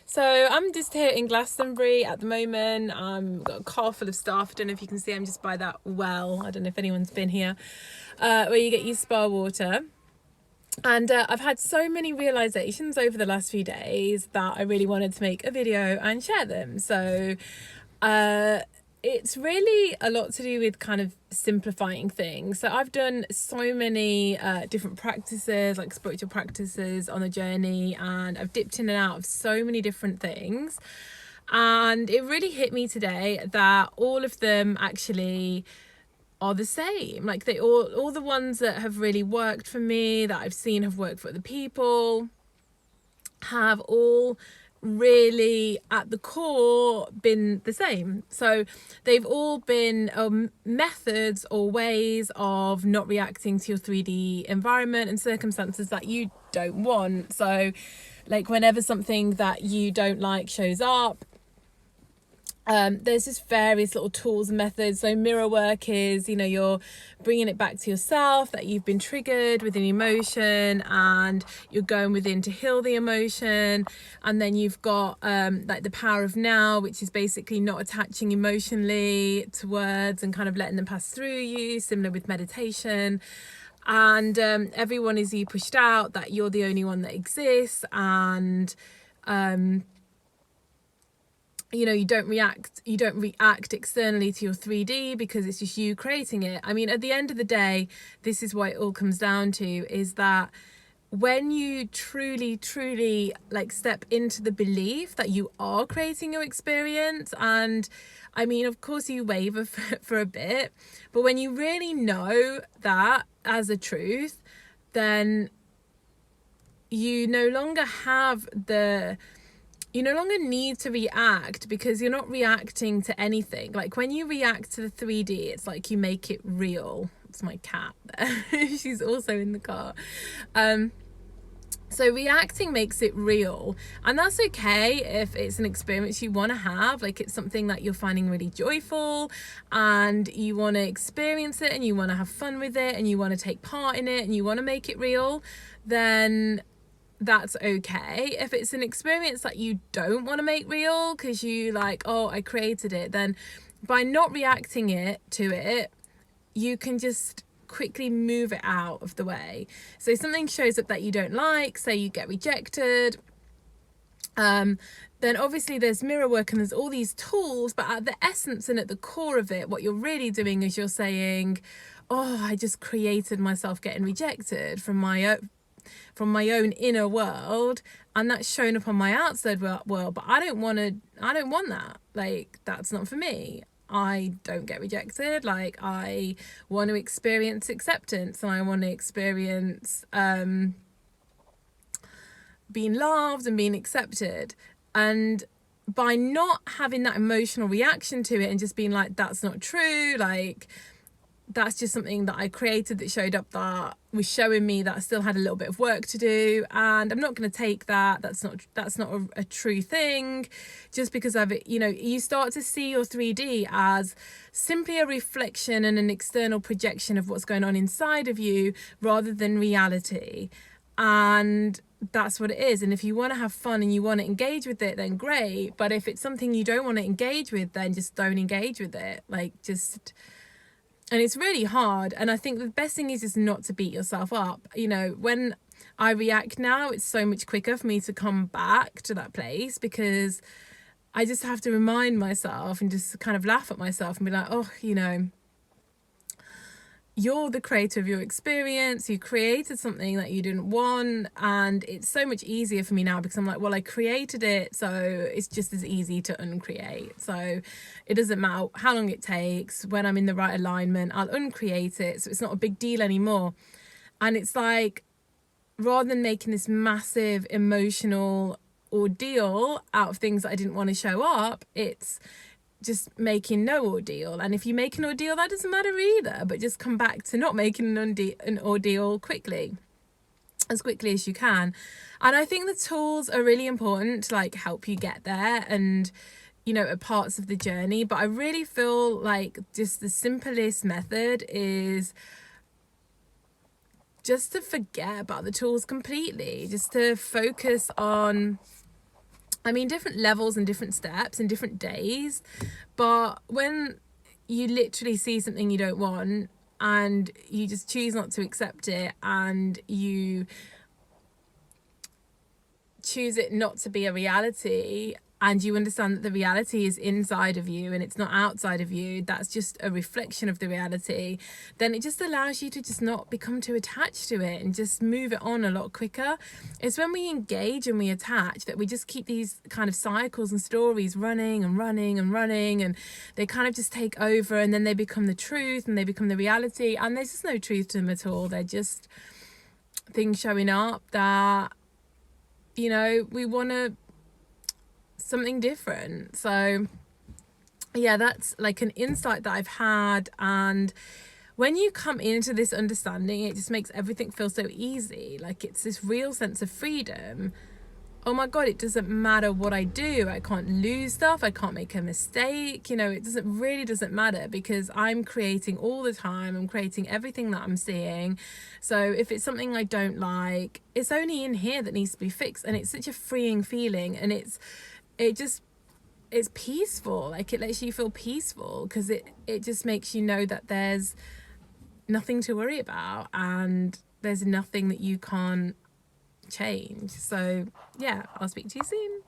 So I'm just here in Glastonbury at the moment. Got a car full of staff. I don't know if you can see. I'm just by that well. I don't know if anyone's been here, where you get your spa water. And I've had so many realizations over the last few days that I really wanted to make a video and share them. So it's really a lot to do with kind of simplifying things. So I've done so many different practices, like spiritual practices on the journey, and I've dipped in and out of so many different things. And it really hit me today that all of them actually are the same. Like they all the ones that have really worked for me, that I've seen have worked for other people, have all really at the core been the same. So they've all been methods or ways of not reacting to your 3D environment and circumstances that you don't want. So like whenever something that you don't like shows up, there's just various little tools and methods. So mirror work is, you're bringing it back to yourself that you've been triggered with an emotion, and you're going within to heal the emotion. And then you've got like the power of now, which is basically not attaching emotionally to words and kind of letting them pass through you, similar with meditation. And everyone is you pushed out, that you're the only one that exists. And you don't react externally to your 3D because it's just you creating it. I mean, at the end of the day, this is what it all comes down to, is that when you truly like step into the belief that you are creating your experience, and I mean, of course you waver for a bit, but when you really know that as a truth, then you no longer need to react, because you're not reacting to anything. Like when you react to the 3D, it's like you make it real. It's my cat there. She's also in the car. So reacting makes it real, and that's okay if it's an experience you want to have, like it's something that you're finding really joyful and you want to experience it and you want to have fun with it and you want to take part in it and you want to make it real, then that's okay. If it's an experience that you don't want to make real because you like, oh, I created it, then by not reacting to it, you can just quickly move it out of the way. So something shows up that you don't like, say you get rejected, then obviously there's mirror work and there's all these tools, but at the essence and at the core of it, what you're really doing is you're saying, oh, I just created myself getting rejected from my own inner world, and that's shown up on my outside world, but I don't want that. Like, that's not for me. I don't get rejected. Like, I want to experience acceptance, and I want to experience being loved and being accepted. And by not having that emotional reaction to it and just being like, that's not true, like that's just something that I created that showed up, that was showing me that I still had a little bit of work to do, and I'm not going to take that. That's not a true thing. Just because of it, you start to see your 3D as simply a reflection and an external projection of what's going on inside of you, rather than reality. And that's what it is. And if you want to have fun and you want to engage with it, then great. But if it's something you don't want to engage with, then just don't engage with it. And it's really hard. And I think the best thing is just not to beat yourself up. When I react now, it's so much quicker for me to come back to that place, because I just have to remind myself and just kind of laugh at myself and be like, oh, you're the creator of your experience. You created something that you didn't want. And it's so much easier for me now, because I'm like, well, I created it, so it's just as easy to uncreate. So it doesn't matter how long it takes. When I'm in the right alignment, I'll uncreate it. So it's not a big deal anymore. And it's like, rather than making this massive emotional ordeal out of things that I didn't want to show up, it's just making no ordeal. And if you make an ordeal, that doesn't matter either, but just come back to not making an ordeal as quickly as you can. And I think the tools are really important to like help you get there, and at parts of the journey. But I really feel like just the simplest method is just to forget about the tools completely, just to focus on I mean, different levels and different steps and different days. But when you literally see something you don't want and you just choose not to accept it, and you choose it not to be a reality, and you understand that the reality is inside of you and it's not outside of you, that's just a reflection of the reality, then it just allows you to just not become too attached to it and just move it on a lot quicker. It's when we engage and we attach that we just keep these kind of cycles and stories running and running and running, and they kind of just take over, and then they become the truth and they become the reality, and there's just no truth to them at all. They're just things showing up that, you know, we want to something different. So yeah, that's like an insight that I've had. And when you come into this understanding, it just makes everything feel so easy. Like, it's this real sense of freedom. Oh my God, it doesn't matter what I do. I can't lose stuff. I can't make a mistake. You know, it doesn't matter, because I'm creating all the time. I'm creating everything that I'm seeing. So if it's something I don't like, it's only in here that needs to be fixed. And it's such a freeing feeling. And it's peaceful. Like, it lets you feel peaceful, because it just makes you know that there's nothing to worry about and there's nothing that you can't change. So yeah, I'll speak to you soon.